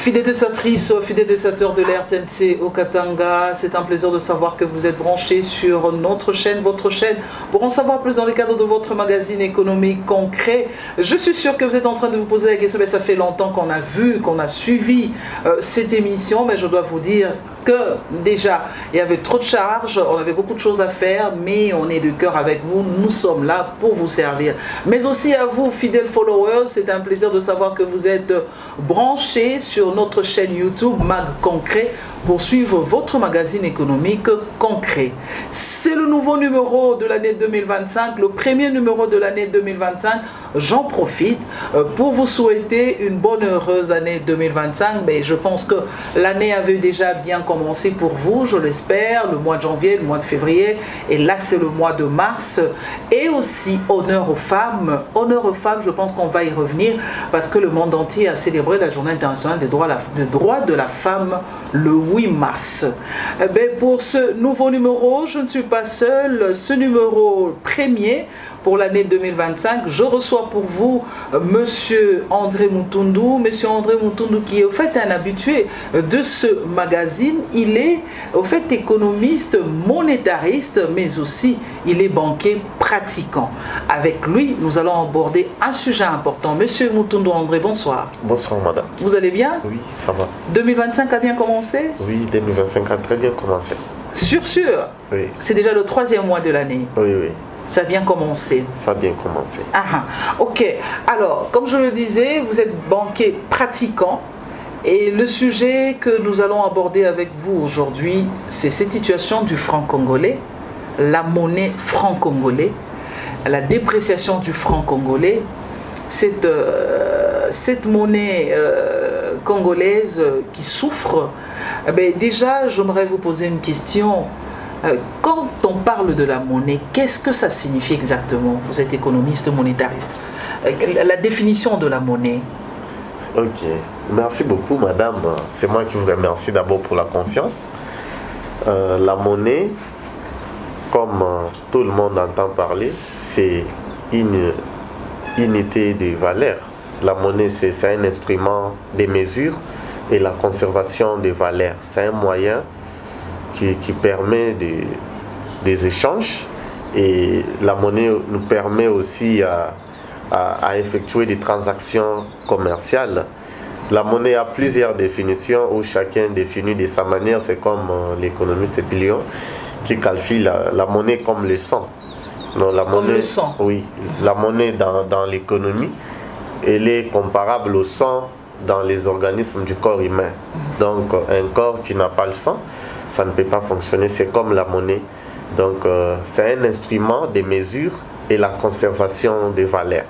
Fidèles testatrices, fidèles testateurs de l'RTNC au Katanga, c'est un plaisir de savoir que vous êtes branchés sur notre chaîne, votre chaîne, pour en savoir plus dans le cadre de votre magazine économique concret. Je suis sûr que vous êtes en train de vous poser la question, mais ça fait longtemps qu'on a vu, qu'on a suivi cette émission, mais je dois vous dire que déjà, il y avait trop de charges, on avait beaucoup de choses à faire, mais on est de cœur avec vous, nous sommes là pour vous servir. Mais aussi à vous, fidèles followers, c'est un plaisir de savoir que vous êtes branchés sur notre chaîne YouTube Mag Concret pour suivre votre magazine économique concret. C'est le nouveau numéro de l'année 2025, le premier numéro de l'année 2025. J'en profite pour vous souhaiter une bonne, heureuse année 2025. Mais je pense que l'année avait déjà bien commencé pour vous, je l'espère, le mois de janvier, le mois de février. Et là, c'est le mois de mars. Et aussi, honneur aux femmes. Honneur aux femmes, je pense qu'on va y revenir parce que le monde entier a célébré la Journée internationale des droits de la femme le 8 mars. Eh bien, pour ce nouveau numéro, je ne suis pas seul. Ce numéro premier pour l'année 2025, je reçois pour vous Monsieur André Moutoundou. Monsieur André Moutoundou qui est au fait un habitué de ce magazine. Il est au fait économiste, monétariste, mais aussi il est banquier pratiquant. Avec lui, nous allons aborder un sujet important. Monsieur Moutoundou André, bonsoir. Bonsoir madame. Vous allez bien? Oui, ça va. 2025 a bien commencé? Oui, 2025 a très bien commencé. Sûr? Oui. C'est déjà le 3e mois de l'année. Oui. Ça a bien commencé. Ça a bien commencé. Ok. Alors, comme je le disais, vous êtes banquier pratiquant. Et le sujet que nous allons aborder avec vous aujourd'hui, c'est cette situation du franc congolais, la monnaie franc congolais, la dépréciation du franc congolais, cette monnaie congolaise qui souffre. Déjà, j'aimerais vous poser une question. Quand on parle de la monnaie, qu'est-ce que ça signifie exactement? Vous êtes économiste, monétariste. La définition de la monnaie. Ok. Merci beaucoup, madame. C'est moi qui vous remercie d'abord pour la confiance. La monnaie, comme tout le monde entend parler, c'est une unité de valeur. La monnaie, c'est un instrument de mesure et la conservation des valeurs. C'est un moyen qui permet des échanges, et la monnaie nous permet aussi à effectuer des transactions commerciales. La monnaie a plusieurs définitions où chacun définit de sa manière. C'est comme l'économiste Billion qui qualifie la monnaie comme le sang. Non, la comme monnaie, le sang. Oui, la monnaie dans l'économie, elle est comparable au sang dans les organismes du corps humain. Donc un corps qui n'a pas le sang, ça ne peut pas fonctionner, c'est comme la monnaie. Donc c'est un instrument de mesure et la conservation des valeurs.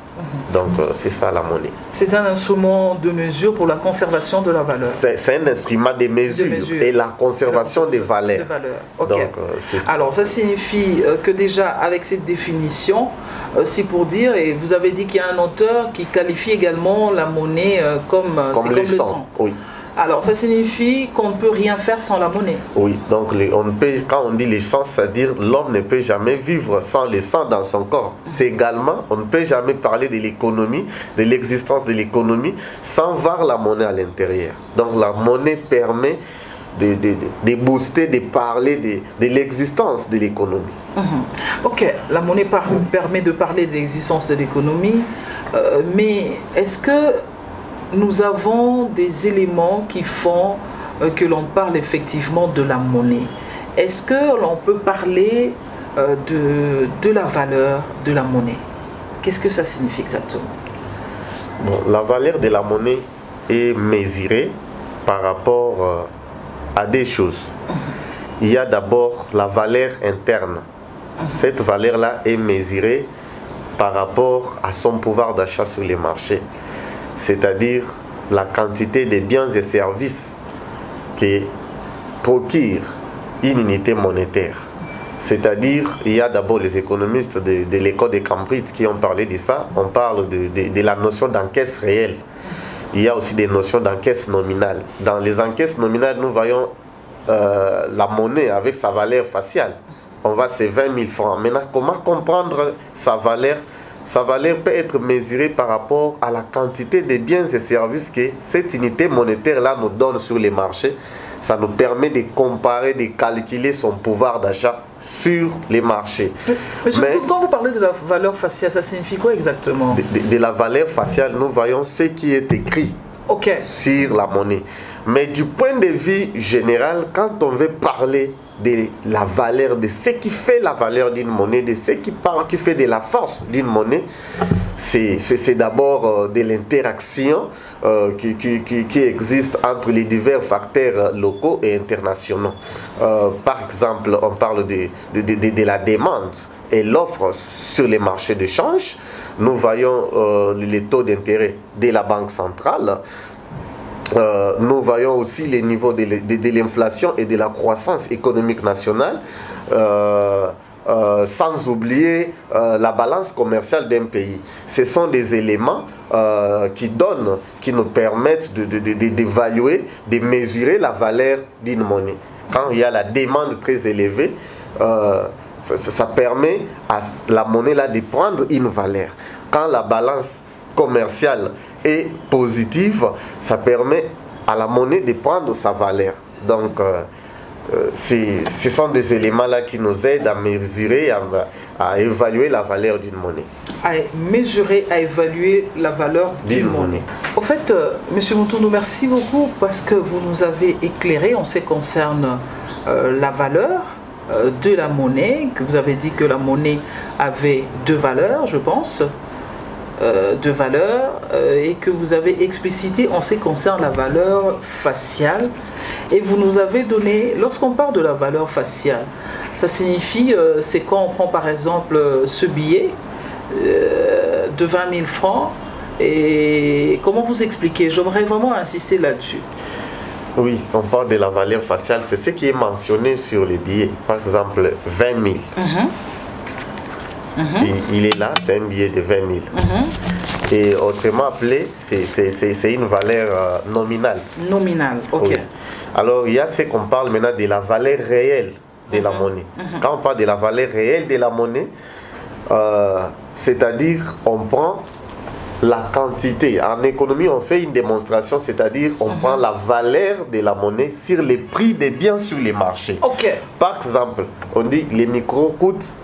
Donc c'est ça la monnaie. C'est un instrument de mesure pour la conservation de la valeur. C'est un instrument de mesure et la conservation des valeurs. Okay. Donc c'est ça. Alors ça signifie que déjà avec cette définition, c'est pour dire, et vous avez dit qu'il y a un auteur qui qualifie également la monnaie comme le sang. Oui. Alors, ça signifie qu'on ne peut rien faire sans la monnaie. Oui, donc quand on dit le sang, c'est-à-dire l'homme ne peut jamais vivre sans le sang dans son corps. C'est également, on ne peut jamais parler de l'économie, de l'existence de l'économie, sans voir la monnaie à l'intérieur. Donc la monnaie permet de booster, de parler de l'existence de l'économie. Ok, la monnaie permet de parler de l'existence de l'économie, mais est-ce que nous avons des éléments qui font que l'on parle effectivement de la monnaie? Est-ce que l'on peut parler de la valeur de la monnaie? Qu'est-ce que ça signifie exactement? Bon, la valeur de la monnaie est mesurée par rapport à des choses. Il y a d'abord la valeur interne. Cette valeur-là est mesurée par rapport à son pouvoir d'achat sur les marchés. C'est-à-dire la quantité de biens et services qui procure une unité monétaire. C'est-à-dire, il y a d'abord les économistes de l'école de Cambridge qui ont parlé de ça. On parle de la notion d'encaisse réelle. Il y a aussi des notions d'encaisse nominale. Dans les encaisses nominales, nous voyons la monnaie avec sa valeur faciale. On va c'est 20 000 francs. Maintenant, comment comprendre sa valeur sa valeur peut être mesurée par rapport à la quantité de biens et services que cette unité monétaire-là nous donne sur les marchés. Ça nous permet de comparer, de calculer son pouvoir d'achat sur les marchés. Mais quand vous parlez de la valeur faciale, ça signifie quoi exactement? De la valeur faciale, nous voyons ce qui est écrit sur la monnaie. Mais du point de vue général, quand on veut parler de la valeur, de ce qui fait la valeur d'une monnaie, de ce qui fait de la force d'une monnaie, c'est d'abord de l'interaction qui existe entre les divers facteurs locaux et internationaux. Par exemple, on parle de la demande et l'offre sur les marchés de change. Nous voyons les taux d'intérêt de la Banque centrale. Nous voyons aussi les niveaux de l'inflation et de la croissance économique nationale, sans oublier la balance commerciale d'un pays. Ce sont des éléments qui nous permettent d'évaluer, de mesurer la valeur d'une monnaie. Quand il y a la demande très élevée, ça permet à la monnaie là de prendre une valeur. Quand la balance commerciale est positive, ça permet à la monnaie de prendre sa valeur. Donc, ce sont des éléments-là qui nous aident à mesurer, à évaluer la valeur d'une monnaie. À mesurer, à évaluer la valeur d'une monnaie. Au fait, M. Moutoundou, merci beaucoup parce que vous nous avez éclairé en ce qui concerne la valeur de la monnaie, que vous avez dit que la monnaie avait deux valeurs, je pense. De valeur et que vous avez explicité en ce qui concerne la valeur faciale, et vous nous avez donné, lorsqu'on parle de la valeur faciale, ça signifie, c'est quand on prend par exemple ce billet de 20 000 francs, et comment vous expliquez? J'aimerais vraiment insister là-dessus. Oui, on parle de la valeur faciale, c'est ce qui est mentionné sur les billets, par exemple 20 000. Il est là, c'est un billet de 20 000. Et autrement appelé, c'est une valeur nominale. Nominale, ok. Oui. Alors, il y a ce qu'on parle maintenant de la valeur réelle de la monnaie. Quand on parle de la valeur réelle de la monnaie, c'est-à-dire on prend la quantité. En économie, on fait une démonstration, c'est-à-dire on prend la valeur de la monnaie sur les prix des biens sur les marchés. Ok. Par exemple, on dit les micros coûtent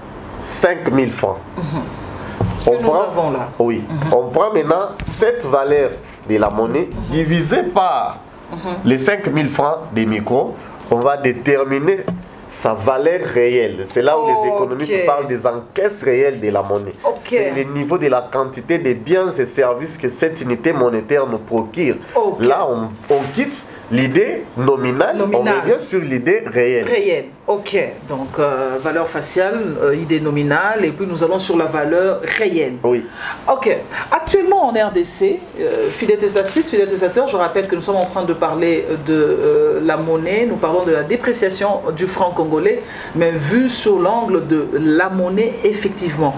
5 000 francs. Oui. On prend maintenant cette valeur de la monnaie divisée par les 5 000 francs des micros. On va déterminer sa valeur réelle. C'est là où les économistes parlent des encaisses réelles de la monnaie. C'est le niveau de la quantité de biens et services que cette unité monétaire nous procure. Là, on quitte l'idée nominale, on revient sur l'idée réelle. Réelle, ok. Donc, valeur faciale, idée nominale, et puis nous allons sur la valeur réelle. Oui. Ok. Actuellement, en RDC, fidèles téléspectatrices, fidèles téléspectateurs, je rappelle que nous sommes en train de parler de la monnaie, nous parlons de la dépréciation du franc congolais, mais vu sur l'angle de la monnaie, effectivement.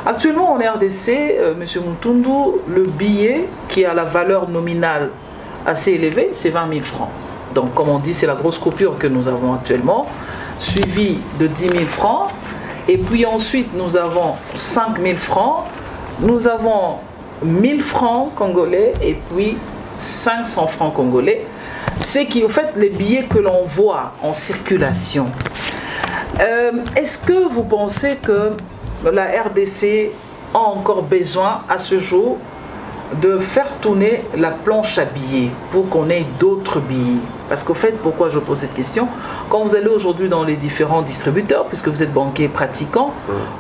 Actuellement, en RDC, M. Moutoundou, le billet qui a la valeur nominale assez élevé, c'est 20 000 francs. Donc, comme on dit, c'est la grosse coupure que nous avons actuellement, suivi de 10 000 francs. Et puis ensuite, nous avons 5 000 francs, nous avons 1 000 francs congolais et puis 500 francs congolais. C'est qui, au fait, les billets que l'on voit en circulation. Est-ce que vous pensez que la RDC a encore besoin, à ce jour, de faire tourner la planche à billets pour qu'on ait d'autres billets? Parce qu'au fait, pourquoi je pose cette question? Quand vous allez aujourd'hui dans les différents distributeurs, puisque vous êtes banquier pratiquant,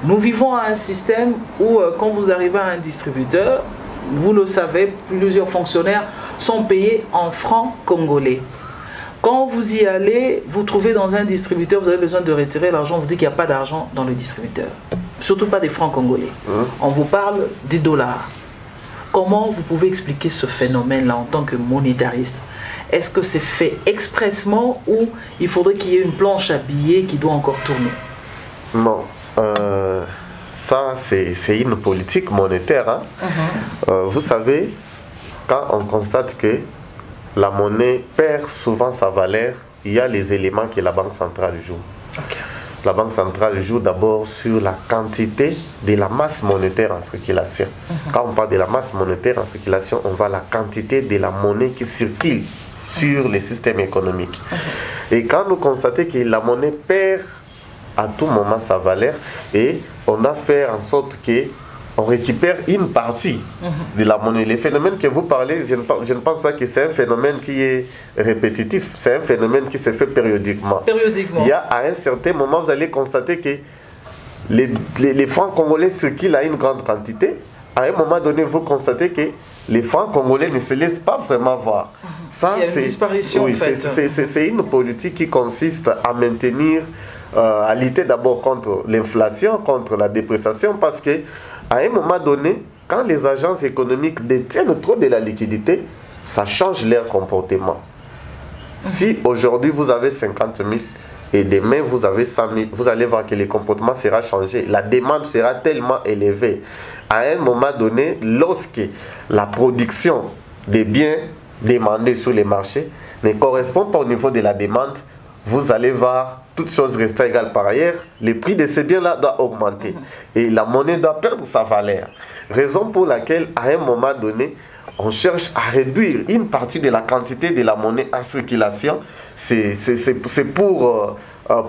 nous vivons à un système où quand vous arrivez à un distributeur, vous le savez, plusieurs fonctionnaires sont payés en francs congolais. Quand vous y allez, vous trouvez dans un distributeur, vous avez besoin de retirer l'argent, on vous dit qu'il n'y a pas d'argent dans le distributeur. Surtout pas des francs congolais. On vous parle des dollars. Comment vous pouvez expliquer ce phénomène-là en tant que monétariste? Est-ce que c'est fait expressement ou il faudrait qu'il y ait une planche à billets qui doit encore tourner? Non. Ça, c'est une politique monétaire. Hein. Vous savez, quand on constate que la monnaie perd souvent sa valeur, il y a les éléments que la Banque centrale joue. la Banque centrale joue d'abord sur la quantité de la masse monétaire en circulation. Quand on parle de la masse monétaire en circulation, on voit la quantité de la monnaie qui circule sur le système économique. Et quand nous constatons que la monnaie perd à tout moment sa valeur, et on doit faire en sorte qu'on récupère une partie de la monnaie. Les phénomènes que vous parlez, je ne pense pas que c'est un phénomène qui est répétitif, c'est un phénomène qui se fait périodiquement. Il y a à un certain moment, vous allez constater que les francs congolais circulent à une grande quantité. À un moment donné, vous constatez que les francs congolais ne se laissent pas vraiment voir. Ça, il y a une disparition, oui, en fait. C'est une politique qui consiste à maintenir, à lutter d'abord contre l'inflation, contre la dépréciation, parce que à un moment donné, quand les agences économiques détiennent trop de la liquidité, ça change leur comportement. Si aujourd'hui vous avez 50 000 et demain vous avez 100 000, vous allez voir que le comportement sera changé. La demande sera tellement élevée. À un moment donné, lorsque la production des biens demandés sur les marchés ne correspond pas au niveau de la demande, vous allez voir, toutes choses restant égales par ailleurs, le prix de ces biens-là doit augmenter. Et la monnaie doit perdre sa valeur. Raison pour laquelle, à un moment donné, on cherche à réduire une partie de la quantité de la monnaie en circulation. C'est pour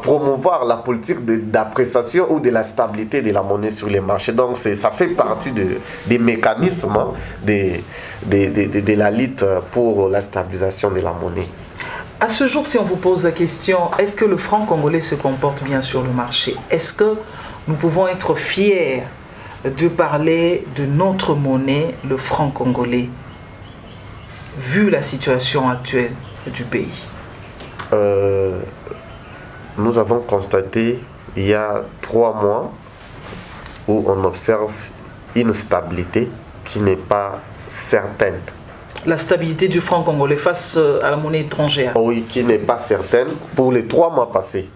promouvoir la politique d'appréciation ou de la stabilité de la monnaie sur les marchés. Donc ça fait partie des mécanismes de la lutte pour la stabilisation de la monnaie. À ce jour, si on vous pose la question, est-ce que le franc congolais se comporte bien sur le marché? Est-ce que nous pouvons être fiers de parler de notre monnaie, le franc congolais, vu la situation actuelle du pays? Nous avons constaté il y a 3 mois où on observe une stabilité qui n'est pas certaine. La stabilité du franc congolais face à la monnaie étrangère? Oui, qui n'est pas certaine pour les 3 mois passés.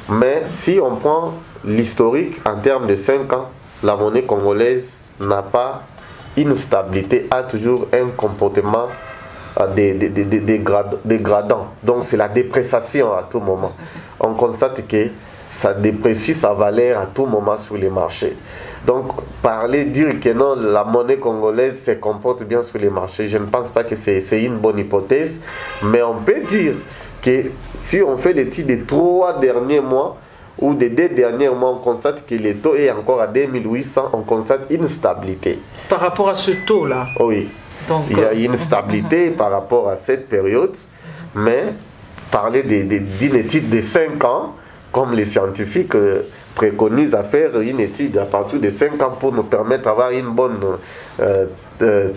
Mais si on prend l'historique en termes de 5 ans, la monnaie congolaise n'a pas une stabilité, a toujours un comportement dégradant. Donc c'est la dépréciation à tout moment. On constate que ça déprécie sa valeur à tout moment sur les marchés. Donc dire que non, la monnaie congolaise se comporte bien sur les marchés, je ne pense pas que c'est une bonne hypothèse. Mais on peut dire que si on fait l'étude des 3 derniers mois, ou des 2 derniers mois, on constate que le taux est encore à 2800, on constate une stabilité. Par rapport à ce taux-là? Oui. Donc, il y a une stabilité par rapport à cette période, mais parler d'une étude de 5 ans, comme les scientifiques préconisent à faire une étude à partir de 5 ans pour nous permettre d'avoir une bonne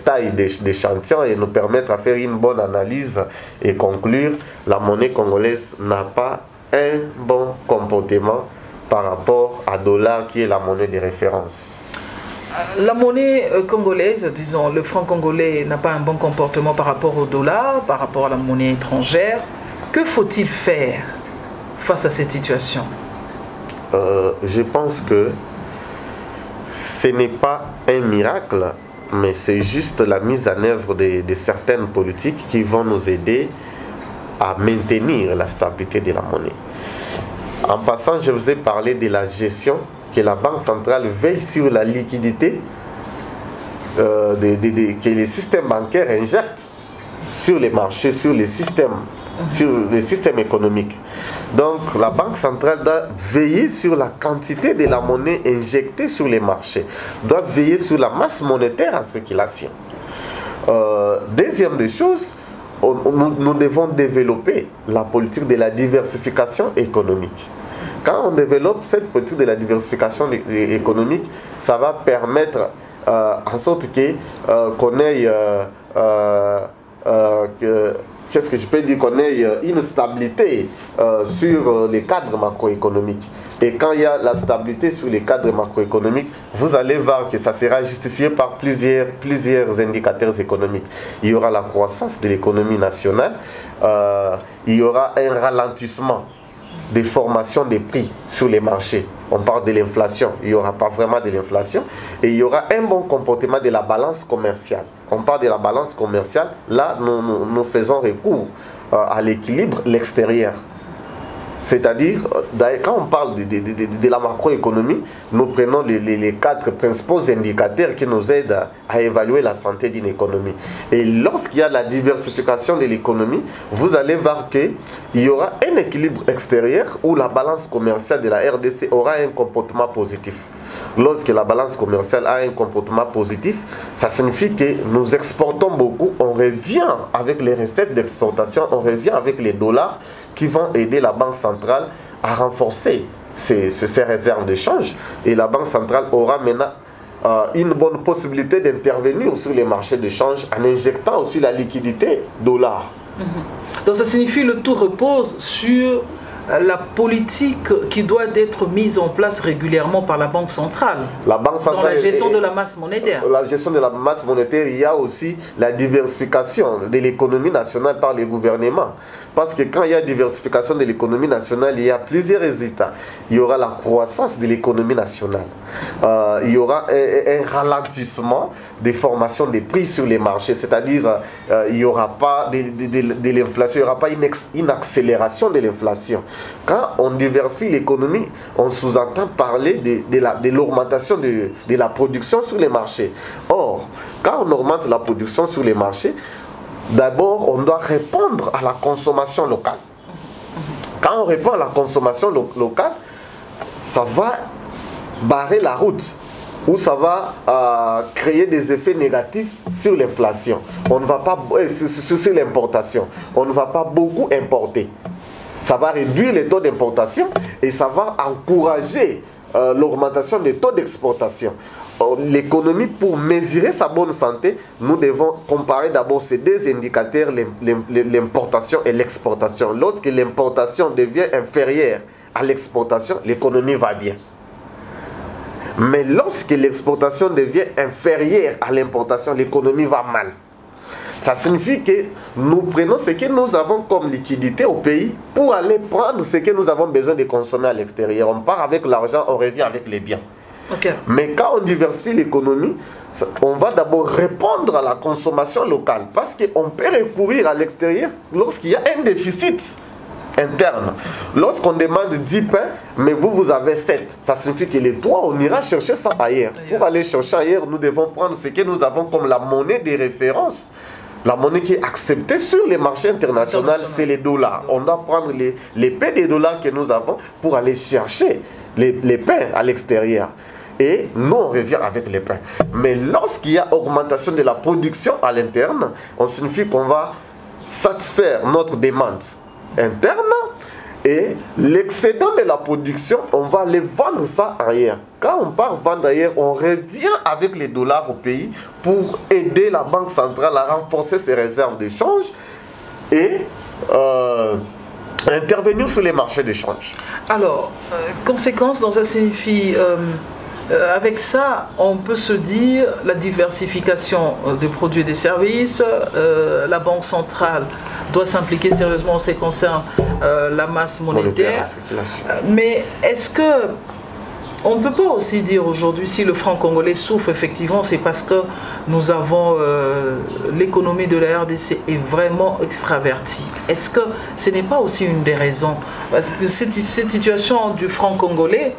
taille d'échantillon et nous permettre à faire une bonne analyse et conclure, la monnaie congolaise n'a pas un bon comportement par rapport à dollar qui est la monnaie de référence. La monnaie congolaise, disons, le franc congolais n'a pas un bon comportement par rapport au dollar, par rapport à la monnaie étrangère. Que faut-il faire face à cette situation? Je pense que ce n'est pas un miracle, mais c'est juste la mise en œuvre de certaines politiques qui vont nous aider à maintenir la stabilité de la monnaie. En passant, je vous ai parlé de la gestion, que la Banque centrale veille sur la liquidité que les systèmes bancaires injectent sur les marchés, sur les systèmes économiques. Donc la Banque centrale doit veiller sur la quantité de la monnaie injectée sur les marchés, doit veiller sur la masse monétaire en circulation. Deuxième des choses, nous devons développer la politique de la diversification économique. Quand on développe cette politique de la diversification économique, ça va permettre en sorte qu'on ait qu'est-ce que je peux dire, qu'on ait une stabilité sur les cadres macroéconomiques. Et quand il y a la stabilité sur les cadres macroéconomiques, vous allez voir que ça sera justifié par plusieurs indicateurs économiques. Il y aura la croissance de l'économie nationale, il y aura un ralentissement des formations des prix sur les marchés. On parle de l'inflation, il n'y aura pas vraiment de l'inflation. Et il y aura un bon comportement de la balance commerciale. On parle de la balance commerciale, là nous faisons recours à l'équilibre, l'extérieur. C'est-à-dire, quand on parle de la macroéconomie, nous prenons les 4 principaux indicateurs qui nous aident à évaluer la santé d'une économie. Et lorsqu'il y a la diversification de l'économie, vous allez voir qu'il y aura un équilibre extérieur où la balance commerciale de la RDC aura un comportement positif. Lorsque la balance commerciale a un comportement positif, ça signifie que nous exportons beaucoup, on revient avec les recettes d'exportation, on revient avec les dollars qui vont aider la Banque centrale à renforcer ses réserves de change. Et la Banque centrale aura maintenant une bonne possibilité d'intervenir sur les marchés de change en injectant aussi la liquidité dollar. Donc ça signifie que le tout repose sur la politique qui doit être mise en place régulièrement par la Banque centrale. La Banque centrale, dans la gestion de la masse monétaire. La gestion de la masse monétaire, il y a aussi la diversification de l'économie nationale par les gouvernements. Parce que quand il y a diversification de l'économie nationale, il y a plusieurs résultats. Il y aura la croissance de l'économie nationale. Il y aura un ralentissement des formations des prix sur les marchés. C'est-à-dire, il n'y aura pas de l'inflation, il n'y aura pas une accélération de l'inflation. Quand on diversifie l'économie, on sous-entend parler de l'augmentation de la production sur les marchés. Or, quand on augmente la production sur les marchés, d'abord, on doit répondre à la consommation locale. Quand on répond à la consommation locale, ça va barrer la route ou ça va créer des effets négatifs sur l'inflation. On ne va pas sur l'importation. On ne va pas beaucoup importer. Ça va réduire les taux d'importation et ça va encourager l'augmentation des taux d'exportation. L'économie, pour mesurer sa bonne santé, nous devons comparer d'abord ces 2 indicateurs, l'importation et l'exportation. Lorsque l'importation devient inférieure à l'exportation, l'économie va bien. Mais lorsque l'exportation devient inférieure à l'importation, l'économie va mal. Ça signifie que nous prenons ce que nous avons comme liquidité au pays pour aller prendre ce que nous avons besoin de consommer à l'extérieur. On part avec l'argent, on revient avec les biens. Okay. Mais quand on diversifie l'économie, on va d'abord répondre à la consommation locale. Parce qu'on peut recourir à l'extérieur lorsqu'il y a un déficit interne. Lorsqu'on demande 10 pains, mais vous avez 7. Ça signifie que les 3, on ira chercher ça ailleurs. Pour aller chercher ailleurs, nous devons prendre ce que nous avons comme la monnaie de référence. La monnaie qui est acceptée sur les marchés internationaux, c'est les dollars. On doit prendre les pains des dollars que nous avons pour aller chercher les pains à l'extérieur. Et nous, on revient avec les pains. Mais lorsqu'il y a augmentation de la production à l'interne, on signifie qu'on va satisfaire notre demande interne et l'excédent de la production, on va aller vendre ça ailleurs. Quand on part vendre ailleurs, on revient avec les dollars au pays pour aider la Banque centrale à renforcer ses réserves de change et intervenir sur les marchés de change. Alors, conséquence, donc ça signifie... avec ça, on peut se dire la diversification des produits et des services, la Banque centrale doit s'impliquer sérieusement en ce qui concerne la masse monétaire. Mais est-ce que on ne peut pas aussi dire aujourd'hui si le franc congolais souffre effectivement, c'est parce que nous avons l'économie de la RDC est vraiment extravertie. Est-ce que ce n'est pas aussi une des raisons? Parce que cette situation du franc congolais,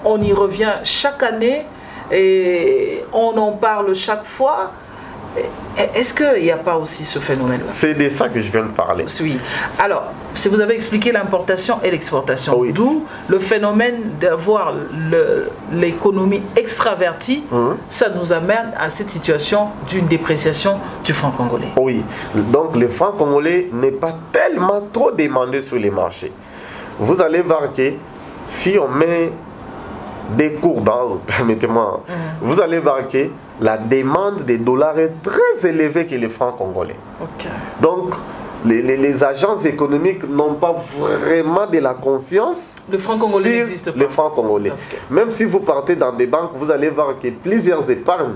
on y revient chaque année et on en parle chaque fois. Est-ce qu'il n'y a pas aussi ce phénomène-là? C'est de ça que je viens de parler. Oui. Alors, si vous avez expliqué l'importation et l'exportation, oui, d'où le phénomène d'avoir l'économie extravertie, ça nous amène à cette situation d'une dépréciation du franc congolais. Oui, donc le franc congolais n'est pas tellement trop demandé sur les marchés. Vous allez voir que si on met des courbes, permettez-moi, vous allez voir que la demande des dollars est très élevée que les francs congolais. Okay. Donc, les agences économiques n'ont pas vraiment de la confiance. Le franc congolais n'existe pas. Le franc congolais. Okay. Même si vous partez dans des banques, vous allez voir que plusieurs épargnes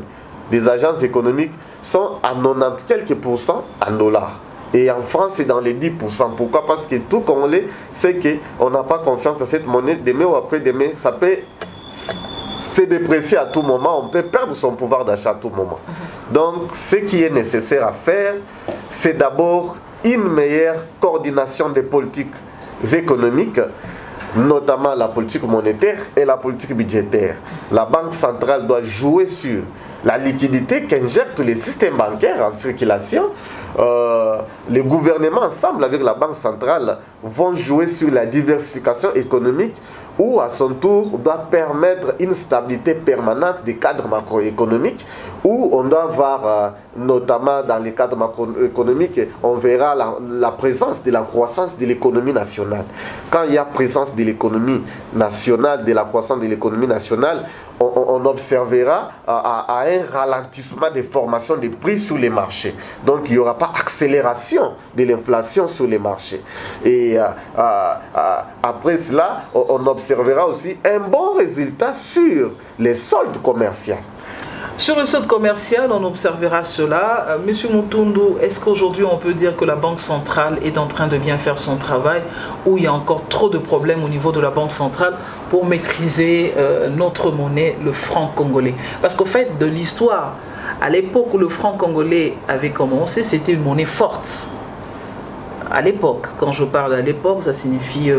des agences économiques sont à 90 quelques % en dollars. Et en France, c'est dans les 10%. Pourquoi? Parce que tout Congolais sait qu'on n'a pas confiance à cette monnaie. Demain ou après-demain, ça peut se déprécier à tout moment. On peut perdre son pouvoir d'achat à tout moment. Donc, ce qui est nécessaire à faire, c'est d'abord une meilleure coordination des politiques économiques, notamment la politique monétaire et la politique budgétaire. La Banque centrale doit jouer sur la liquidité qu'injectent les systèmes bancaires en circulation. Les gouvernements, ensemble avec la Banque centrale, vont jouer sur la diversification économique où, à son tour, doit permettre une stabilité permanente des cadres macroéconomiques, où on doit voir, notamment dans les cadres macroéconomiques, on verra la présence de la croissance de l'économie nationale. Quand il y a présence de l'économie nationale, de la croissance de l'économie nationale, on observera à un ralentissement des formations des prix sur les marchés. Donc il n'y aura pas accélération de l'inflation sur les marchés. Et après cela, on observera aussi un bon résultat sur les soldes commerciaux. Sur le solde commercial, on observera cela. Monsieur Moutoundou, est-ce qu'aujourd'hui on peut dire que la Banque centrale est en train de bien faire son travail, ou il y a encore trop de problèmes au niveau de la Banque centrale pour maîtriser notre monnaie, le franc congolais? Parce qu'au fait de l'histoire, à l'époque où le franc congolais avait commencé, c'était une monnaie forte. À l'époque, quand je parle à l'époque, ça signifie,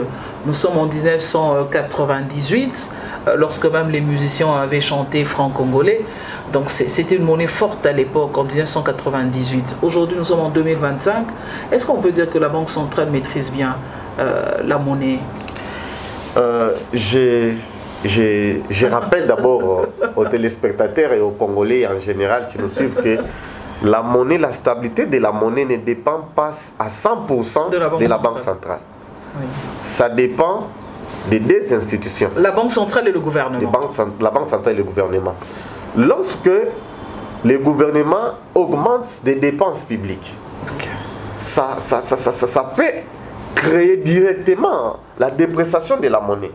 nous sommes en 1998, lorsque même les musiciens avaient chanté franc congolais. Donc c'était une monnaie forte à l'époque, en 1998. Aujourd'hui, nous sommes en 2025. Est-ce qu'on peut dire que la Banque centrale maîtrise bien la monnaie? Je rappelle d'abord aux téléspectateurs et aux Congolais en général qui nous suivent que la monnaie, la stabilité de la monnaie ne dépend pas à 100% de la Banque centrale. Oui. Ça dépend des deux institutions. La Banque centrale et le gouvernement. La Banque centrale et le gouvernement. Lorsque le gouvernement augmente des dépenses publiques, ça peut créer directement la dépréciation de la monnaie.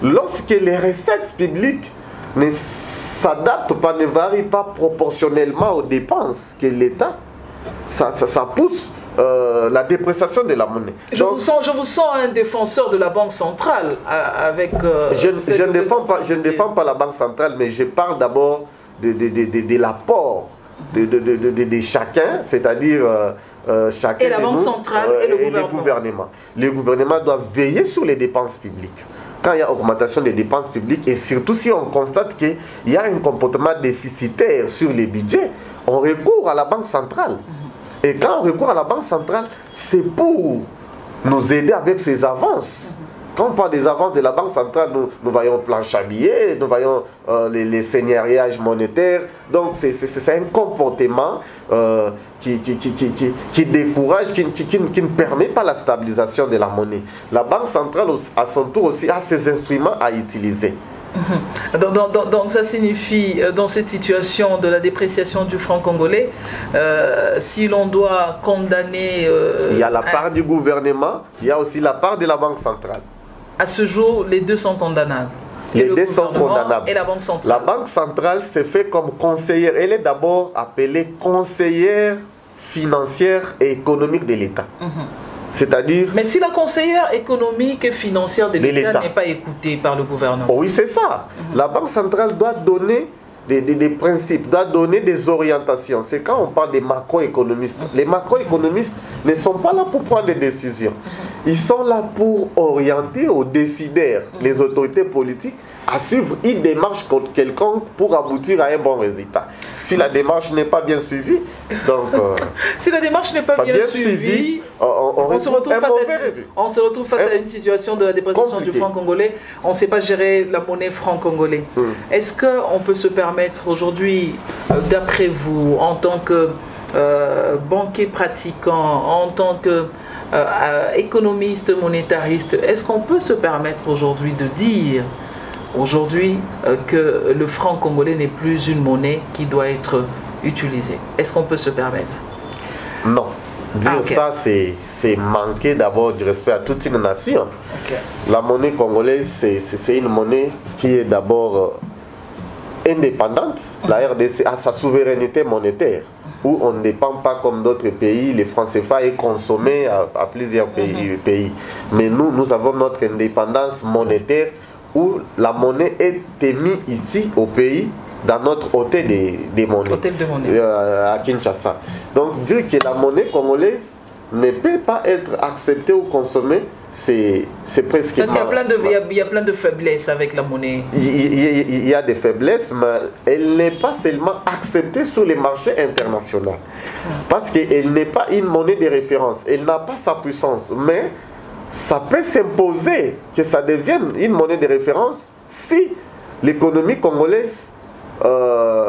Lorsque les recettes publiques ne s'adaptent pas, ne varient pas proportionnellement aux dépenses que l'État, ça pousse la dépréciation de la monnaie. Je vous sens un défenseur de la Banque centrale avec... je ne défends pas la Banque centrale, mais je parle d'abord de l'apport de chacun, c'est-à-dire chacun et la Banque centrale et le gouvernement. Le gouvernement doit veiller sur les dépenses publiques. Quand il y a augmentation des dépenses publiques, et surtout si on constate qu'il y a un comportement déficitaire sur les budgets, on recourt à la Banque centrale. Et quand on recourt à la Banque centrale, c'est pour nous aider avec ces avances. Quand on parle des avances de la Banque centrale, nous voyons planche à billets, nous voyons les seigneuriages monétaires. Donc c'est un comportement qui décourage, qui ne permet pas la stabilisation de la monnaie. La Banque centrale, à son tour aussi, a ses instruments à utiliser. Donc ça signifie, dans cette situation de la dépréciation du franc congolais, si l'on doit condamner... il y a la part du gouvernement, il y a aussi la part de la Banque centrale. À ce jour, les deux sont condamnables. Les deux sont condamnables. Et la Banque centrale. La Banque centrale s'est fait comme conseillère. Elle est d'abord appelée conseillère financière et économique de l'État. C'est-à-dire... Mais si la conseillère économique et financière de l'État n'est pas écoutée par le gouvernement. Oui, c'est ça. La Banque centrale doit donner des principes, doit donner des orientations. C'est quand on parle des macroéconomistes. Les macroéconomistes ne sont pas là pour prendre des décisions. Ils sont là pour orienter aux décideurs, les autorités politiques, à suivre une démarche quelconque pour aboutir à un bon résultat. Si la démarche n'est pas bien suivie, donc... si la démarche n'est pas bien suivie, on se retrouve face à une situation de la dépréciation du franc congolais. On ne sait pas gérer la monnaie franc congolais. Est-ce qu'on peut se permettre aujourd'hui, d'après vous, en tant que banquier pratiquant, en tant que économiste monétariste, est-ce qu'on peut se permettre aujourd'hui de dire que le franc congolais n'est plus une monnaie qui doit être utilisée? Est-ce qu'on peut se permettre? Non. Dire ça, c'est manquer d'abord du respect à toute une nation. La monnaie congolaise, c'est une monnaie qui est d'abord indépendante. La RDC a sa souveraineté monétaire, où on ne dépend pas comme d'autres pays. Les francs CFA est consommé à plusieurs pays. Mais nous avons notre indépendance monétaire, où la monnaie est émise ici au pays, dans notre hôtel des monnaies, hôtel de monnaie. À Kinshasa. Donc dire que la monnaie congolaise ne peut pas être acceptée ou consommée, c'est presque... Parce qu'il y a plein de faiblesses avec la monnaie. Il y a des faiblesses, mais elle n'est pas seulement acceptée sur les marchés internationaux. Parce qu'elle n'est pas une monnaie de référence. Elle n'a pas sa puissance. Mais ça peut s'imposer que ça devienne une monnaie de référence si l'économie congolaise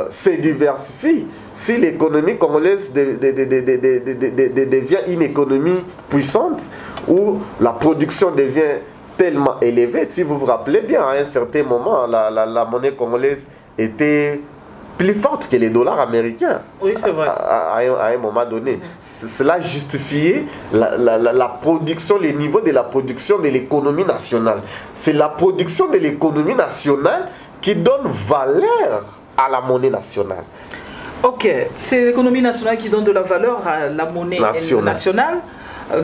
se diversifie, si l'économie congolaise devient une économie puissante, où la production devient tellement élevée. Si vous vous rappelez bien, à un certain moment, la monnaie congolaise était plus forte que les dollars américains. Oui, c'est vrai. À un moment donné. Cela justifiait la production, les niveaux de la production de l'économie nationale. C'est la production de l'économie nationale qui donne valeur à la monnaie nationale. Ok, c'est l'économie nationale qui donne de la valeur à la monnaie nationale.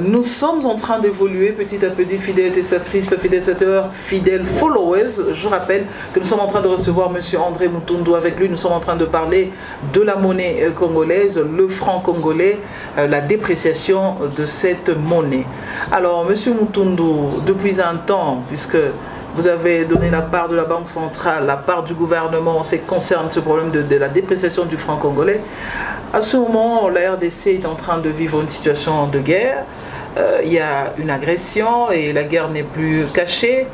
Nous sommes en train d'évoluer petit à petit, fidèles téléspectatrices, fidèles téléspectateurs, fidèles followers. Je rappelle que nous sommes en train de recevoir M. André Mutundu. Avec lui, nous sommes en train de parler de la monnaie congolaise, le franc congolais, la dépréciation de cette monnaie. Alors, M. Mutundu, depuis un temps, puisque vous avez donné la part de la Banque centrale, la part du gouvernement en ce qui concerne ce problème de la dépréciation du franc congolais. À ce moment, la RDC est en train de vivre une situation de guerre. Il y a une agression et la guerre n'est plus cachée.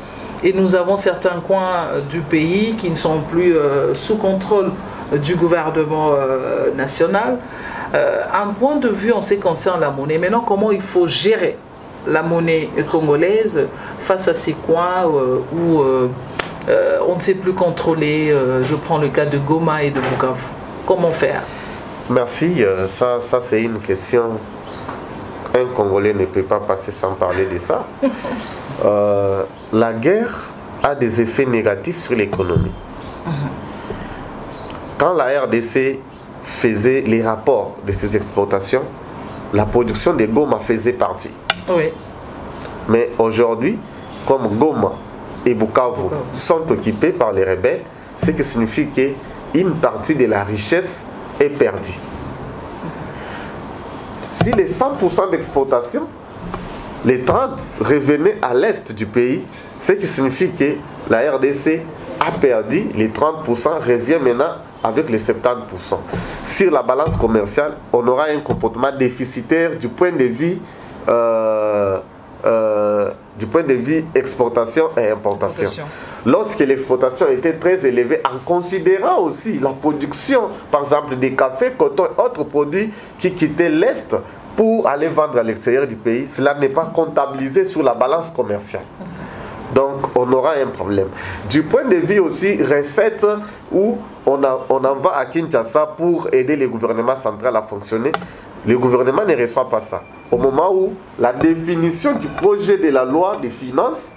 Et nous avons certains coins du pays qui ne sont plus sous contrôle du gouvernement national. Un point de vue en ce qui concerne la monnaie. Maintenant, comment il faut gérer la monnaie congolaise face à ces coins où on ne sait plus contrôler. Je prends le cas de Goma et de Bukavu. Comment faire? Merci. Ça c'est une question. Un Congolais ne peut pas passer sans parler de ça. La guerre a des effets négatifs sur l'économie. Quand la RDC faisait les rapports de ses exportations, la production de Goma faisait partie. Oui. Mais aujourd'hui, comme Goma et Bukavu sont occupés par les rebelles, ce qui signifie qu'une partie de la richesse est perdue. Si les 100% d'exportation, les 30 revenaient à l'est du pays, ce qui signifie que la RDC a perdu, les 30% revient maintenant avec les 70%. Sur la balance commerciale, on aura un comportement déficitaire du point de vue exportation et importation. Lorsque l'exportation était très élevée, en considérant aussi la production, par exemple des cafés, coton et autres produits qui quittaient l'Est pour aller vendre à l'extérieur du pays, cela n'est pas comptabilisé sur la balance commerciale. Donc on aura un problème. Du point de vue aussi recettes, où on en va à Kinshasa pour aider le gouvernement central à fonctionner, le gouvernement ne reçoit pas ça. Au moment où la définition du projet de la loi des finances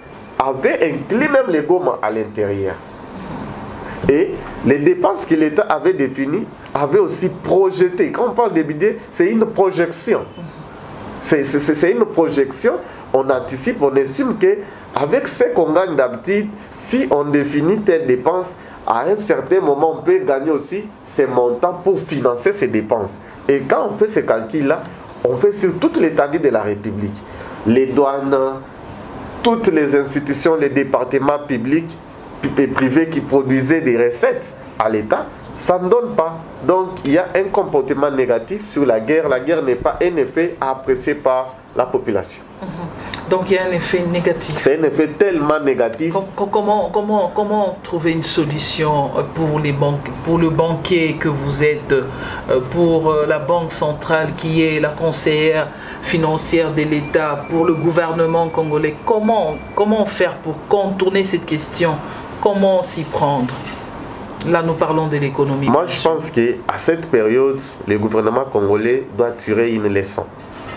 avait inclus même les Goma à l'intérieur. Et les dépenses que l'État avait définies avaient aussi projeté. Quand on parle de budget, c'est une projection. C'est une projection. On anticipe, on estime qu'avec ce qu'on gagne d'habitude, si on définit telle dépense, à un certain moment, on peut gagner aussi ces montants pour financer ces dépenses. Et quand on fait ce calcul-là, on fait sur toute l'étendue de la République. Les douanes, toutes les institutions, les départements publics et privés qui produisaient des recettes à l'État, ça ne donne pas. Donc il y a un comportement négatif sur la guerre. La guerre n'est pas un effet apprécié par la population. Donc il y a un effet négatif. C'est un effet tellement négatif. Comment trouver une solution pour les banques, pour le banquier que vous êtes, pour la Banque centrale qui est la conseillère financière de l'État, pour le gouvernement congolais? Comment faire pour contourner cette question? Comment s'y prendre? Là, nous parlons de l'économie. Moi, je pense qu'à cette période, le gouvernement congolais doit tirer une leçon.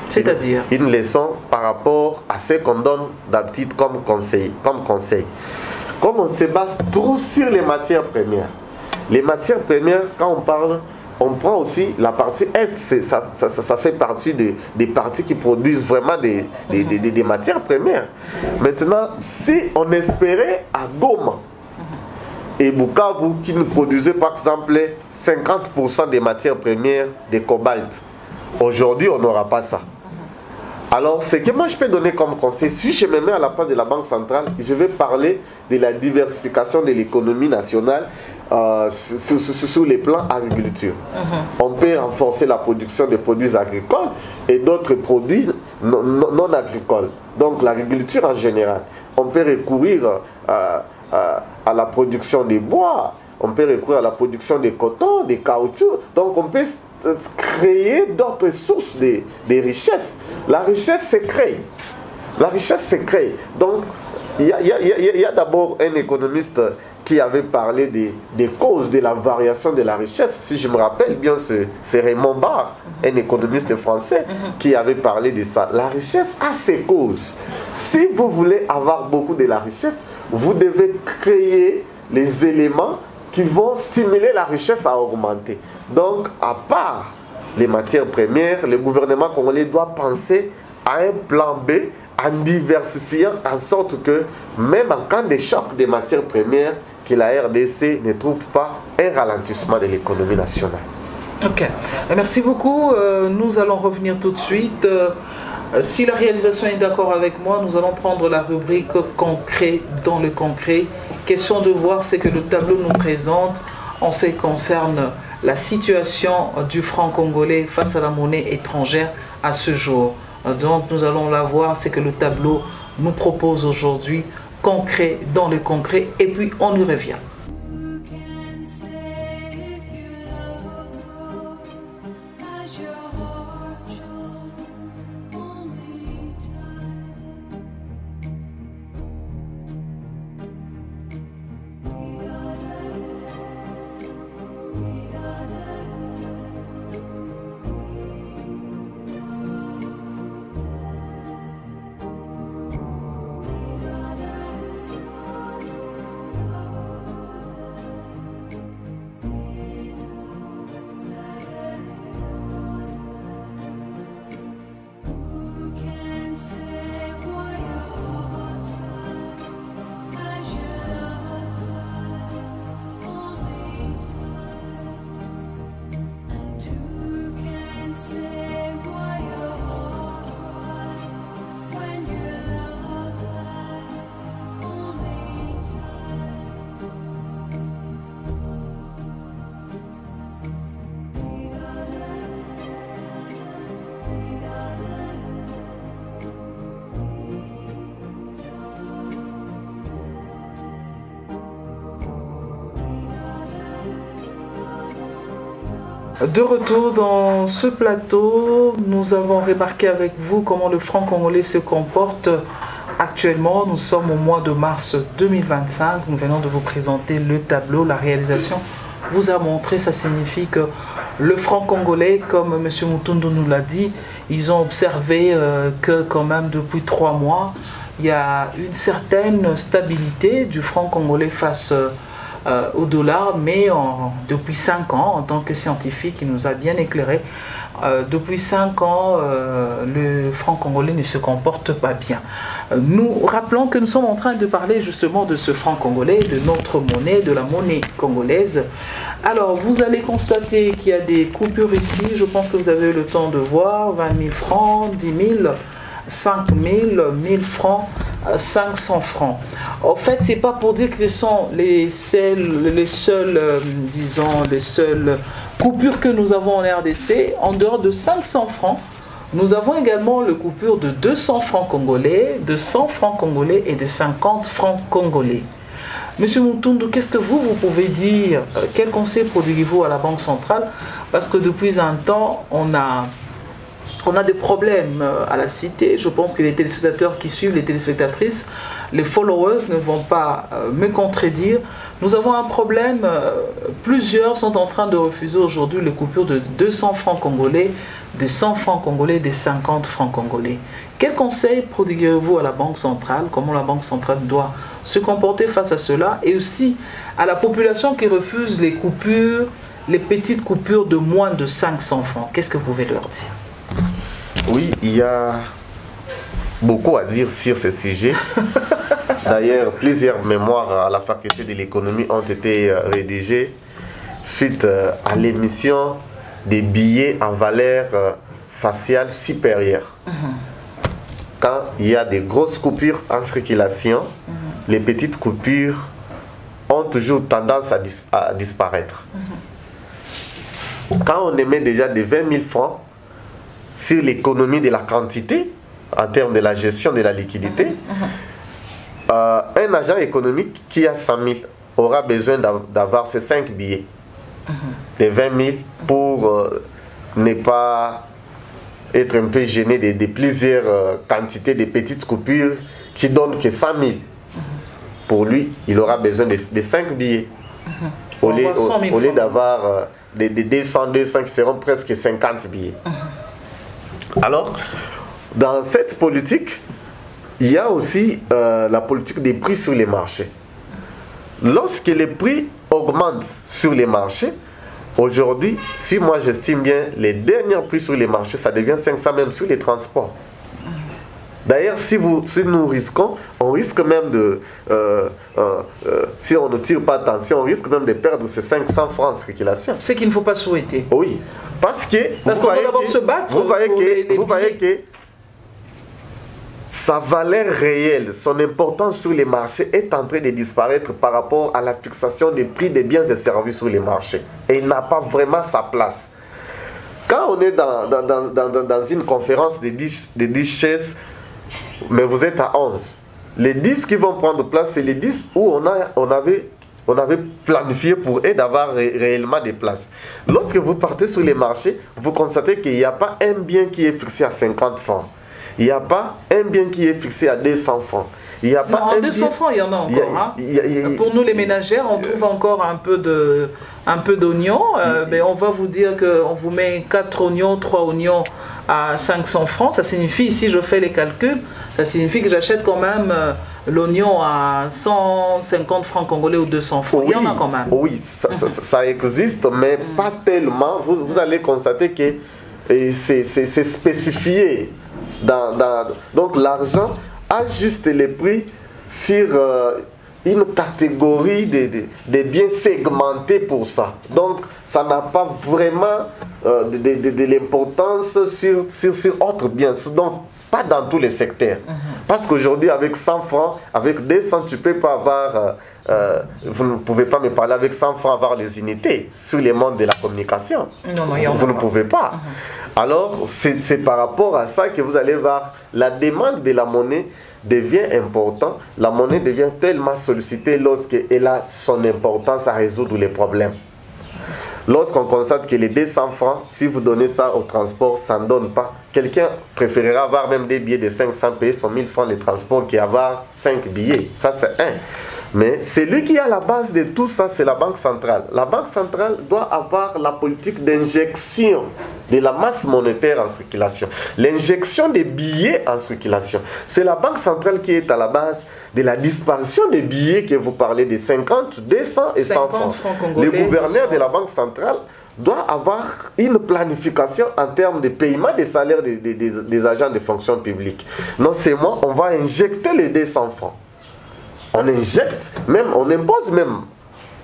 C'est-à-dire une leçon par rapport à ce qu'on donne d'habitude comme conseil. Comme on se base trop sur les matières premières. Les matières premières, quand on parle, on prend aussi la partie Est, ça fait partie des parties qui produisent vraiment des matières premières. Maintenant, si on espérait à Goma et Bukavu qui nous produisaient par exemple 50% des matières premières de cobalt, aujourd'hui on n'aura pas ça. Alors, ce que moi je peux donner comme conseil, si je me mets à la place de la Banque centrale, je vais parler de la diversification de l'économie nationale sur les plans agriculture. On peut renforcer la production de produits agricoles et d'autres produits non agricoles. Donc, l'agriculture en général. On peut recourir à la production des bois, on peut recourir à la production de coton, de caoutchouc. Donc, on peut créer d'autres sources de richesses. La richesse se crée. La richesse se crée. Donc, il y a d'abord un économiste qui avait parlé des causes de la variation de la richesse. Si je me rappelle bien, c'est Raymond Barre, un économiste français, qui avait parlé de ça. La richesse a ses causes. Si vous voulez avoir beaucoup de la richesse, vous devez créer les éléments qui vont stimuler la richesse à augmenter. Donc, à part les matières premières, le gouvernement congolais doit penser à un plan B en diversifiant en sorte que, même en cas de choc des matières premières, que la RDC ne trouve pas un ralentissement de l'économie nationale. Ok, merci beaucoup. Nous allons revenir tout de suite. Si la réalisation est d'accord avec moi, nous allons prendre la rubrique concret dans le concret. Question de voir ce que le tableau nous présente en ce qui concerne la situation du franc congolais face à la monnaie étrangère à ce jour. Donc nous allons la voir, ce que le tableau nous propose aujourd'hui, concret dans le concret, et puis on y revient. De retour dans ce plateau, nous avons remarqué avec vous comment le franc congolais se comporte actuellement. Nous sommes au mois de mars 2025. Nous venons de vous présenter le tableau. La réalisation vous a montré, ça signifie que le franc congolais, comme M. Mutundu nous l'a dit, ils ont observé que quand même depuis 3 mois, il y a une certaine stabilité du franc congolais face au dollar, mais depuis 5 ans, en tant que scientifique, il nous a bien éclairé, depuis 5 ans, le franc congolais ne se comporte pas bien. Nous rappelons que nous sommes en train de parler justement de ce franc congolais, de notre monnaie, de la monnaie congolaise. Alors, vous allez constater qu'il y a des coupures ici, je pense que vous avez eu le temps de voir, 20 000 francs, 10 000, 5 000, 1000 francs, 500 francs. En fait, c'est pas pour dire que ce sont les seules coupures que nous avons en RDC. En dehors de 500 francs, nous avons également le coupure de 200 francs congolais, de 100 francs congolais et de 50 francs congolais. Monsieur Mutundu, qu'est-ce que vous pouvez dire? Quel conseil prodiguez-vous à la Banque centrale? Parce que depuis un temps, on a des problèmes à la cité. Je pense que les téléspectateurs qui suivent, les téléspectatrices, les followers ne vont pas me contredire. Nous avons un problème. Plusieurs sont en train de refuser aujourd'hui les coupures de 200 francs congolais, de 100 francs congolais, de 50 francs congolais. Quel conseil prodiguez-vous à la Banque centrale? Comment la Banque centrale doit se comporter face à cela? Et aussi à la population qui refuse les coupures, les petites coupures de moins de 500 francs. Qu'est-ce que vous pouvez leur dire? Oui, il y a beaucoup à dire sur ce sujet. D'ailleurs, plusieurs mémoires à la faculté de l'économie ont été rédigées suite à l'émission des billets en valeur faciale supérieure. quand il y a des grosses coupures en circulation, les petites coupures ont toujours tendance à disparaître. Quand on émet déjà des 20 000 francs sur l'économie de la quantité, en termes de la gestion de la liquidité, un agent économique qui a 100 000 aura besoin d'avoir ces 5 billets de 20 000 pour ne pas être un peu gêné de plusieurs quantités de petites coupures qui donnent que 100 000. Pour lui, il aura besoin de 5 billets. Au lieu d'avoir des 200 qui seront presque 50 billets. Alors, dans cette politique, il y a aussi la politique des prix sur les marchés. Lorsque les prix augmentent sur les marchés, aujourd'hui, si moi j'estime bien, les derniers prix sur les marchés, ça devient 500 même sur les transports. D'ailleurs, si nous risquons, on risque même de, si on ne tire pas attention, on risque même de perdre ces 500 francs en circulation. Ce qu'il ne faut pas souhaiter. Oui, parce qu'on doit d'abord se battre. Vous voyez que sa valeur réelle, son importance sur les marchés est en train de disparaître par rapport à la fixation des prix des biens et services sur les marchés. Et il n'a pas vraiment sa place. Quand on est dans une conférence de 10 chaises, mais vous êtes à 11, les 10 qui vont prendre place, c'est les 10 où on avait planifié pour eux d'avoir réellement des places. Lorsque vous partez sur les marchés, vous constatez qu'il n'y a pas un bien qui est fixé à 50 francs. Il n'y a pas un bien qui est fixé à 200 francs. Il y a pas non, 200 francs, il y en a encore. Pour nous, les ménagères, on trouve encore un peu d'oignons. Mais on va vous dire qu'on vous met 4 oignons, 3 oignons à 500 francs. Ça signifie, ici je fais les calculs, ça signifie que j'achète quand même l'oignon à 150 francs congolais ou 200 francs. Oui, il y en a quand même. Oui, ça existe, mais pas tellement. Vous allez constater que c'est spécifié. Donc l'argent ajuste les prix sur une catégorie de biens segmentés pour ça. Donc ça n'a pas vraiment de l'importance sur autres biens. Donc pas dans tous les secteurs. Parce qu'aujourd'hui avec 100 francs, avec 200, tu ne peux pas avoir... vous ne pouvez pas me parler avec 100 francs avoir les unités sur les mondes de la communication. Non, vous ne pouvez pas. Alors, c'est par rapport à ça que vous allez voir, la demande de la monnaie devient importante. La monnaie devient tellement sollicitée lorsqu'elle a son importance à résoudre les problèmes. Lorsqu'on constate que les 200 francs, si vous donnez ça au transport, ça ne donne pas. Quelqu'un préférera avoir même des billets de 500 payer son 1000 francs de transport qu'avoir 5 billets. Ça, c'est un. Mais celui qui a la base de tout ça, c'est la Banque centrale. La Banque centrale doit avoir la politique d'injection de la masse monétaire en circulation. L'injection des billets en circulation. C'est la Banque centrale qui est à la base de la disparition des billets que vous parlez de 50, 200 et 100 francs. Le gouverneur de la Banque centrale doit avoir une planification en termes de paiement des salaires des agents de fonction publique. Non seulement on va injecter les 200 francs. On injecte, même, on impose même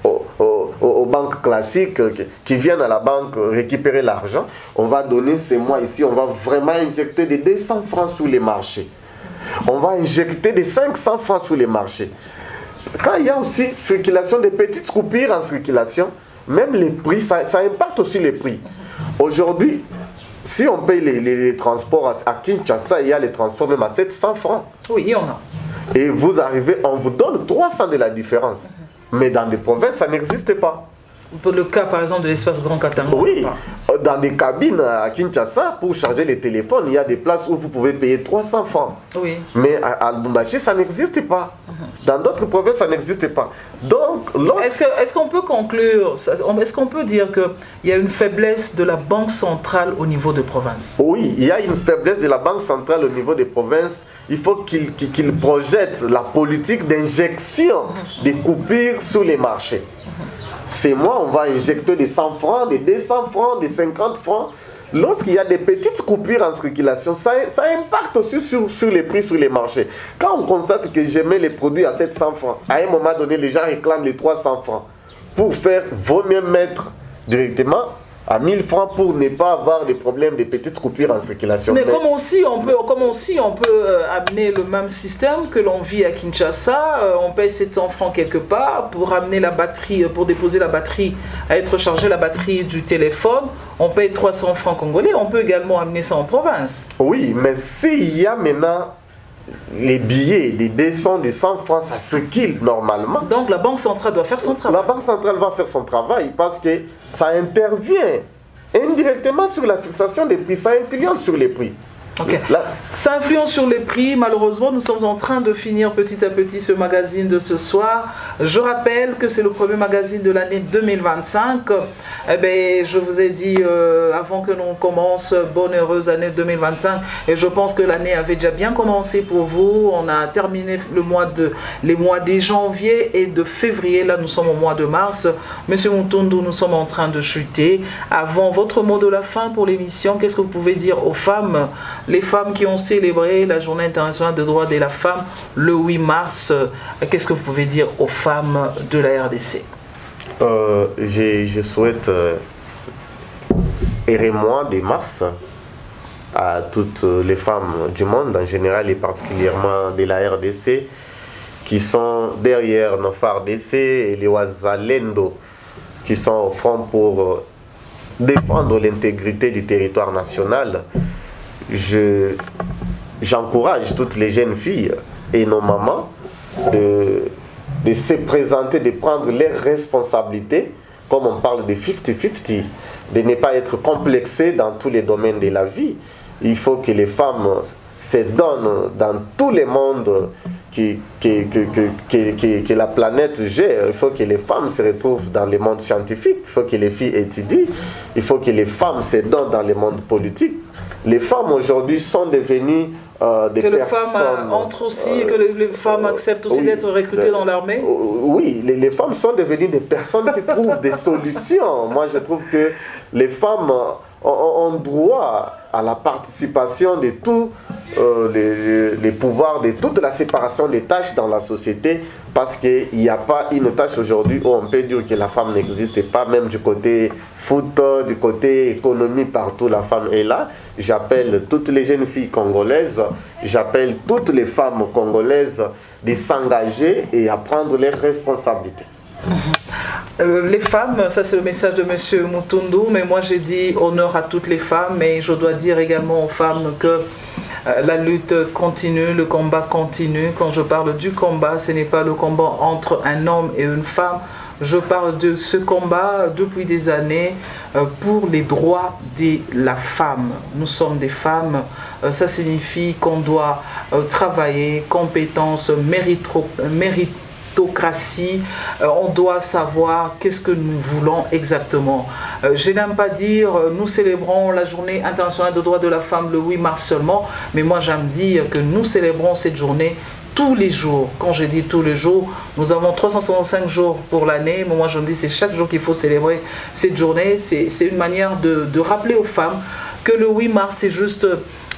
aux banques classiques qui viennent à la banque récupérer l'argent. On va donner ces mois ici, on va vraiment injecter des 200 francs sur les marchés. On va injecter des 500 francs sur les marchés. Quand il y a aussi circulation, des petites coupures en circulation, même les prix, ça impacte aussi les prix. Aujourd'hui, si on paye les transports à Kinshasa, il y a les transports même à 700 francs. Oui, il y en a. Et vous arrivez, on vous donne 300 de la différence. Mais dans des provinces, ça n'existe pas. Pour le cas, par exemple, de l'espace Grand Katanga. Oui, dans des cabines à Kinshasa, pour charger les téléphones, il y a des places où vous pouvez payer 300 francs. Oui. Mais à Lubumbashi, ça n'existe pas. Dans d'autres provinces, ça n'existe pas. Donc, est-ce qu'on peut conclure, est-ce qu'on peut dire qu'il y a une faiblesse de la Banque centrale au niveau des provinces? Oui, il y a une faiblesse de la Banque centrale au niveau des provinces. Il faut qu'il projette la politique d'injection des coupures sur les marchés. C'est moi, on va injecter des 100 francs, des 200 francs, des 50 francs. Lorsqu'il y a des petites coupures en circulation, ça impacte aussi sur les prix sur les marchés. Quand on constate que je mets les produits à 700 francs, à un moment donné, les gens réclament les 300 francs. Pour faire, vaut mieux mettre directement à 1000 francs pour ne pas avoir des problèmes de petites coupures en circulation. Mais comment aussi on peut amener le même système que l'on vit à Kinshasa, on paye 700 francs quelque part pour amener la batterie, pour déposer la batterie, à être chargée la batterie du téléphone, on paye 300 francs congolais, on peut également amener ça en province. Oui, mais s'il y a maintenant les billets des 200, des 100 francs, ça circule normalement. Donc la Banque centrale doit faire son travail. La Banque centrale va faire son travail parce que ça intervient indirectement sur la fixation des prix, ça influence sur les prix. Okay. Ça influence sur les prix. Malheureusement, nous sommes en train de finir petit à petit ce magazine de ce soir. Je rappelle que c'est le premier magazine de l'année 2025. Eh bien, je vous ai dit avant que l'on commence, bonne heureuse année 2025. Et je pense que l'année avait déjà bien commencé pour vous. On a terminé les mois de janvier et de février. Là, nous sommes au mois de mars. Monsieur Mutundu, nous sommes en train de chuter. Avant votre mot de la fin pour l'émission, qu'est-ce que vous pouvez dire aux femmes? Les femmes qui ont célébré la Journée internationale des droits de la femme le 8 mars, qu'est-ce que vous pouvez dire aux femmes de la RDC? Je souhaite heureux mois de mars à toutes les femmes du monde en général et particulièrement de la RDC qui sont derrière nos FARDC et les Wazalendo qui sont au front pour défendre l'intégrité du territoire national. J'encourage toutes les jeunes filles et nos mamans de se présenter, de prendre leurs responsabilités, comme on parle de 50-50, de ne pas être complexées dans tous les domaines de la vie. Il faut que les femmes se donnent dans tous les mondes que la planète gère. Il faut que les femmes se retrouvent dans le monde scientifique, il faut que les filles étudient, il faut que les femmes se donnent dans le monde politique. Les femmes aujourd'hui sont devenues des personnes... Que les femmes entrent aussi, que les femmes acceptent aussi d'être recrutées dans l'armée. Oui, les femmes sont devenues des personnes qui trouvent des solutions. Moi, je trouve que les femmes ont droit à la participation de tous les pouvoirs, de toute la séparation des tâches dans la société, parce qu'il n'y a pas une tâche aujourd'hui où on peut dire que la femme n'existe pas, même du côté foot, du côté économie, partout la femme est là. J'appelle toutes les jeunes filles congolaises, j'appelle toutes les femmes congolaises de s'engager et à prendre leurs responsabilités. Les femmes, ça c'est le message de M. Mutundu, mais moi j'ai dit honneur à toutes les femmes, et je dois dire également aux femmes que la lutte continue, le combat continue. Quand je parle du combat, ce n'est pas le combat entre un homme et une femme. Je parle de ce combat depuis des années pour les droits de la femme. Nous sommes des femmes, ça signifie qu'on doit travailler, compétences, méritocratie, on doit savoir qu'est-ce que nous voulons exactement. Je n'aime pas dire nous célébrons la journée internationale des droits de la femme le 8 mars seulement, mais moi j'aime dire que nous célébrons cette journée tous les jours. Quand je dis tous les jours, nous avons 365 jours pour l'année, mais moi je me dis c'est chaque jour qu'il faut célébrer cette journée. C'est une manière de rappeler aux femmes que le 8 mars c'est juste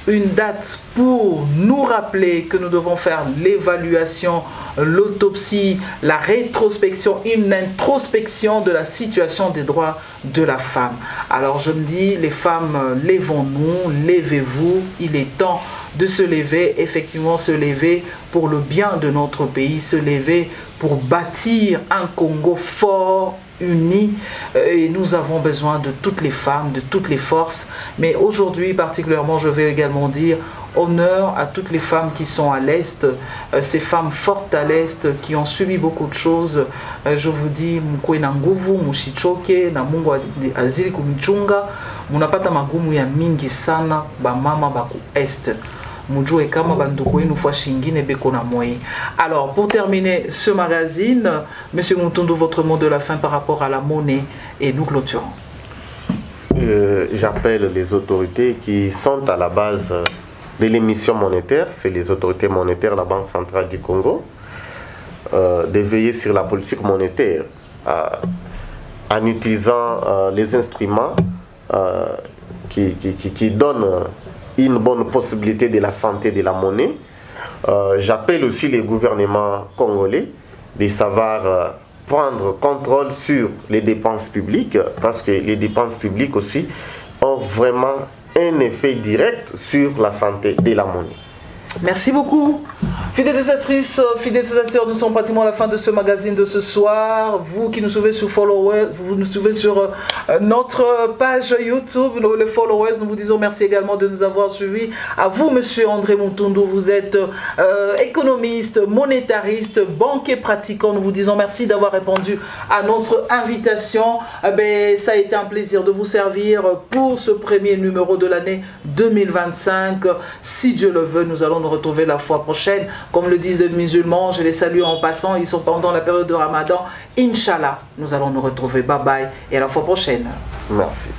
une date pour nous rappeler que nous devons faire l'évaluation, l'autopsie, la rétrospection, une introspection de la situation des droits de la femme. Alors je me dis, les femmes, levons-nous, levez-vous, il est temps de se lever, effectivement se lever pour le bien de notre pays, se lever pour bâtir un Congo fort, unis, et nous avons besoin de toutes les femmes, de toutes les forces. Mais aujourd'hui particulièrement, je vais également dire honneur à toutes les femmes qui sont à l'Est, ces femmes fortes à l'Est qui ont subi beaucoup de choses. Je vous dis, mkwe na nguvu, mushichoke, na Mungu azili kumichunga, munapata magumu ya mingi sana, ba mama baku Est. Alors, pour terminer ce magazine, M. Mutundu, votre mot de la fin par rapport à la monnaie, et nous clôturons. J'appelle les autorités qui sont à la base de l'émission monétaire, c'est les autorités monétaires, la Banque centrale du Congo, de veiller sur la politique monétaire en utilisant les instruments qui donnent une bonne possibilité de la santé de la monnaie. J'appelle aussi les gouvernements congolais de savoir prendre contrôle sur les dépenses publiques, parce que les dépenses publiques aussi ont vraiment un effet direct sur la santé de la monnaie. Merci beaucoup. Fidèles utilisatrices, fidèles utilisateurs, nous sommes pratiquement à la fin de ce magazine de ce soir. Vous qui nous suivez sur followers, vous nous suivez sur notre page YouTube, les followers, nous vous disons merci également de nous avoir suivis. À vous, monsieur André Moutoundou, vous êtes économiste, monétariste, banquier pratiquant. Nous vous disons merci d'avoir répondu à notre invitation. Ça a été un plaisir de vous servir pour ce premier numéro de l'année 2025. Si Dieu le veut, nous allons nous retrouver la fois prochaine. Comme le disent les musulmans, je les salue en passant, ils sont pendant la période de Ramadan. Inch'Allah, nous allons nous retrouver. Bye bye et à la fois prochaine. Merci.